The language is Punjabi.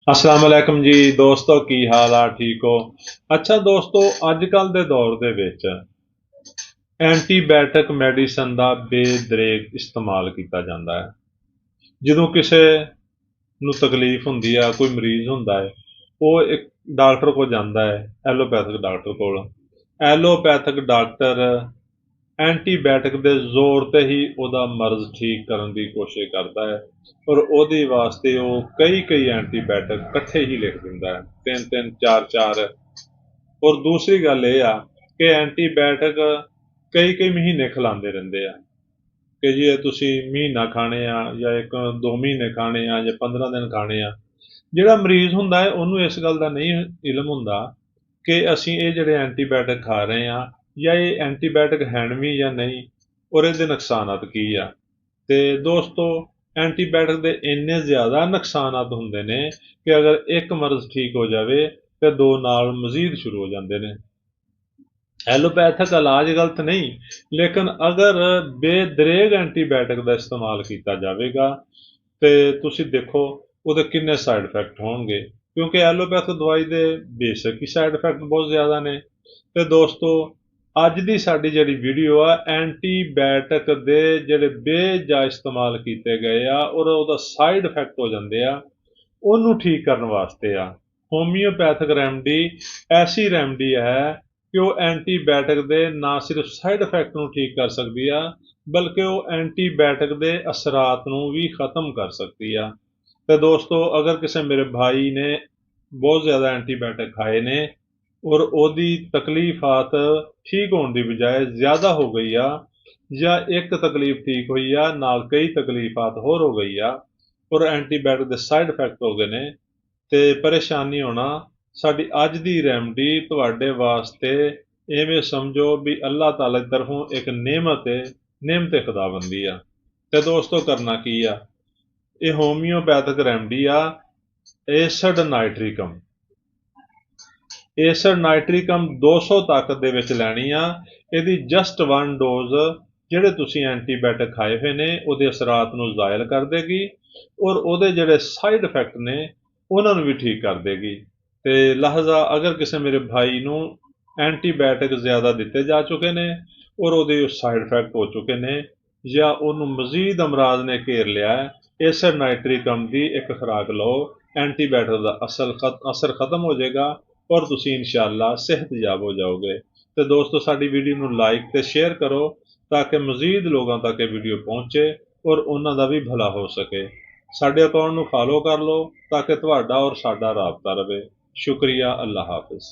अस्सलाम वालेकुम जी दोस्तों की हाल आ ठीक हो। अच्छा दोस्तों अजकल ਦੇ ਦੌਰ ਦੇ ਵਿੱਚ ਐਂਟੀਬਾਇਓਟਿਕ ਮੈਡੀਸਨ ਦਾ ਬੇਦਰੇਗ ਇਸਤੇਮਾਲ ਕੀਤਾ ਜਾਂਦਾ ਹੈ। ਜਦੋਂ ਕਿਸੇ ਨੂੰ ਤਕਲੀਫ ਹੁੰਦੀ ਆ, ਕੋਈ ਮਰੀਜ਼ ਹੁੰਦਾ ਹੈ, ਉਹ ਇੱਕ ਡਾਕਟਰ ਕੋਲ ਜਾਂਦਾ ਹੈ, ਐਲੋਪੈਥਿਕ ਡਾਕਟਰ ਕੋਲ। ਐਲੋਪੈਥਿਕ ਡਾਕਟਰ ਐਂਟੀਬਾਇਓਟਿਕ ਦੇ ਜ਼ੋਰ ਤੇ ਹੀ ਉਹਦਾ ਮਰਜ਼ ਠੀਕ ਕਰਨ ਦੀ ਕੋਸ਼ਿਸ਼ ਕਰਦਾ ਹੈ ਔਰ ਉਹਦੇ ਵਾਸਤੇ ਉਹ ਕਈ ਐਂਟੀਬਾਇਓਟਿਕ ਇਕੱਠੇ ਹੀ ਲਿਖ ਦਿੰਦਾ ਹੈ, ਤਿੰਨ ਤਿੰਨ ਚਾਰ ਚਾਰ। ਔਰ ਦੂਸਰੀ ਗੱਲ ਇਹ ਆ ਕਿ ਐਂਟੀਬਾਇਓਟਿਕ ਕਈ ਮਹੀਨੇ ਖਿਲਾਉਂਦੇ ਰਹਿੰਦੇ ਆ ਕਿ ਜੀ ਇਹ ਤੁਸੀਂ ਮਹੀਨਾ ਖਾਣੇ ਆ ਜਾਂ 1-2 ਮਹੀਨੇ ਖਾਣੇ ਆ ਜਾਂ 15 ਦਿਨ ਖਾਣੇ ਆ। ਜਿਹੜਾ ਮਰੀਜ਼ ਹੁੰਦਾ ਹੈ ਉਹਨੂੰ ਇਸ ਗੱਲ ਦਾ ਨਹੀਂ ਇਲਮ ਹੁੰਦਾ ਕਿ ਅਸੀਂ ਇਹ ਜਿਹੜੇ ਐਂਟੀਬਾਇਓਟਿਕ ਖਾ ਰਹੇ ਆ ਜਾਂ ਇਹ ਐਂਟੀਬਾਇਓਟਿਕ ਹਨ ਵੀ ਜਾਂ ਨਹੀਂ, ਔਰ ਇਹਦੇ ਨੁਕਸਾਨਾਤ ਕੀ ਆ। ਤੇ ਦੋਸਤੋ ਐਂਟੀਬਾਇਓਟਿਕ ਦੇ ਇੰਨੇ ਜ਼ਿਆਦਾ ਨੁਕਸਾਨਾਤ ਹੁੰਦੇ ਨੇ ਕਿ ਅਗਰ ਇੱਕ ਮਰਜ਼ ਠੀਕ ਹੋ ਜਾਵੇ ਤੇ ਦੋ ਨਾਲ ਮਜ਼ੀਦ ਸ਼ੁਰੂ ਹੋ ਜਾਂਦੇ ਨੇ। ਐਲੋਪੈਥਿਕ ਇਲਾਜ ਗਲਤ ਨਹੀਂ, ਲੇਕਿਨ ਅਗਰ ਬੇਦਰੇਗ ਐਂਟੀਬਾਇਓਟਿਕ ਦਾ ਇਸਤੇਮਾਲ ਕੀਤਾ ਜਾਵੇਗਾ ਤੇ ਤੁਸੀਂ ਦੇਖੋ ਉਹਦੇ ਕਿੰਨੇ ਸਾਈਡ ਇਫੈਕਟ ਹੋਣਗੇ, ਕਿਉਂਕਿ ਐਲੋਪੈਥਿਕ ਦਵਾਈ ਦੇ ਬੇਸ਼ੱਕ ਹੀ ਸਾਈਡ ਇਫੈਕਟ ਬਹੁਤ ਜ਼ਿਆਦਾ ਨੇ। ਤੇ ਦੋਸਤੋ ਅੱਜ ਦੀ ਸਾਡੀ ਜਿਹੜੀ ਵੀਡੀਓ ਆ ਐਂਟੀਬਾਇਓਟਿਕ ਦੇ ਜਿਹੜੇ ਬੇਜਾ ਇਸਤੇਮਾਲ ਕੀਤੇ ਗਏ ਆ ਔਰ ਉਹਦਾ ਸਾਈਡ ਇਫੈਕਟ ਹੋ ਜਾਂਦੇ ਆ, ਉਹਨੂੰ ਠੀਕ ਕਰਨ ਵਾਸਤੇ ਆ। ਹੋਮਿਓਪੈਥਿਕ ਰੈਮਡੀ ਐਸੀ ਰੈਮਡੀ ਹੈ ਕਿ ਉਹ ਐਂਟੀਬਾਇਓਟਿਕ ਦੇ ਨਾ ਸਿਰਫ ਸਾਈਡ ਇਫੈਕਟ ਨੂੰ ਠੀਕ ਕਰ ਸਕਦੀ ਆ, ਬਲਕਿ ਉਹ ਐਂਟੀਬਾਇਓਟਿਕ ਦੇ ਅਸਰਾਤ ਨੂੰ ਵੀ ਖਤਮ ਕਰ ਸਕਦੀ ਆ। ਤੇ ਦੋਸਤੋ ਅਗਰ ਕਿਸੇ ਮੇਰੇ ਭਾਈ ਨੇ ਬਹੁਤ ਜ਼ਿਆਦਾ ਐਂਟੀਬਾਇਓਟਿਕ ਖਾਏ ਨੇ ਔਰ ਉਹਦੀ ਤਕਲੀਫਾਤ ਠੀਕ ਹੋਣ ਦੀ ਬਜਾਏ ਜ਼ਿਆਦਾ ਹੋ ਗਈ ਆ, ਜਾਂ ਇੱਕ ਤਕਲੀਫ ਠੀਕ ਹੋਈ ਆ ਨਾਲ ਕਈ ਤਕਲੀਫਾਤ ਹੋਰ ਹੋ ਗਈ ਆ ਔਰ ਐਂਟੀਬਾਇਓਟਿਕ ਦੇ ਸਾਈਡ ਇਫੈਕਟ ਹੋ ਗਏ ਨੇ, ਤੇ ਪਰੇਸ਼ਾਨੀ ਹੋਣਾ, ਸਾਡੀ ਅੱਜ ਦੀ ਰੈਮਡੀ ਤੁਹਾਡੇ ਵਾਸਤੇ ਇਵੇਂ ਸਮਝੋ ਵੀ ਅੱਲਾਹ ਤਾਲਾ ਦੀ ਤਰਫੋਂ ਇੱਕ ਨਿਮਤ ਖੁਦਾਬੰਦੀ ਆ। ਤੇ ਦੋਸਤੋ ਕਰਨਾ ਕੀ ਆ, ਇਹ ਹੋਮਿਓਪੈਥਿਕ ਰੈਮਡੀ ਆ ਏਸਡ ਨਾਈਟ੍ਰਿਕਮ। ਏਸਡ ਨਾਈਟ੍ਰਿਕਮ 200 ਤਾਕਤ ਦੇ ਵਿੱਚ ਲੈਣੀ ਆ। ਇਹਦੀ ਜਸਟ 1 ਡੋਜ਼ ਜਿਹੜੇ ਤੁਸੀਂ ਐਂਟੀਬਾਇਓਟਿਕ ਖਾਏ ਹੋਏ ਨੇ ਉਹਦੇ ਅਸਰਾਤ ਨੂੰ ਜ਼ਾਇਲ ਕਰ ਦੇਗੀ ਔਰ ਉਹਦੇ ਜਿਹੜੇ ਸਾਈਡ ਇਫੈਕਟ ਨੇ ਉਹਨਾਂ ਨੂੰ ਵੀ ਠੀਕ ਕਰ ਦੇਗੀ। ਤੇ ਲਹਜ਼ਾ ਅਗਰ ਕਿਸੇ ਮੇਰੇ ਭਾਈ ਨੂੰ ਐਂਟੀਬਾਇਓਟਿਕ ਜ਼ਿਆਦਾ ਦਿੱਤੇ ਜਾ ਚੁੱਕੇ ਨੇ ਔਰ ਉਹਦੇ ਸਾਈਡ ਇਫੈਕਟ ਹੋ ਚੁੱਕੇ ਨੇ ਜਾਂ ਉਹਨੂੰ ਮਜ਼ੀਦ ਅਮਰਾਜ਼ ਨੇ ਘੇਰ ਲਿਆ ਹੈ, ਏਸਡ ਨਾਈਟ੍ਰਿਕਮ ਦੀ ਇੱਕ ਖੁਰਾਕ ਲਓ, ਐਂਟੀਬਾਇਓਟਿਕ ਦਾ ਅਸਰ ਖਤਮ ਹੋ ਜਾਏਗਾ ਔਰ ਤੁਸੀਂ ਇਨਸ਼ਾਅੱਲਾ ਸਿਹਤਯਾਬ ਹੋ ਜਾਓਗੇ। ਤੇ ਦੋਸਤੋ ਸਾਡੀ ਵੀਡੀਓ ਨੂੰ ਲਾਈਕ ਤੇ ਸ਼ੇਅਰ ਕਰੋ ਤਾਂ ਕਿ ਮਜ਼ੀਦ ਲੋਕਾਂ ਤੱਕ ਇਹ ਵੀਡੀਓ ਪਹੁੰਚੇ ਔਰ ਉਹਨਾਂ ਦਾ ਵੀ ਭਲਾ ਹੋ ਸਕੇ। ਸਾਡੇ ਅਕਾਊਂਟ ਨੂੰ ਫਾਲੋ ਕਰ ਲਓ ਤਾਂ ਕਿ ਤੁਹਾਡਾ ਔਰ ਸਾਡਾ ਰਾਬਤਾ ਰਹੇ। ਸ਼ੁਕਰੀਆ, ਅੱਲਾਹ ਹਾਫਿਜ਼।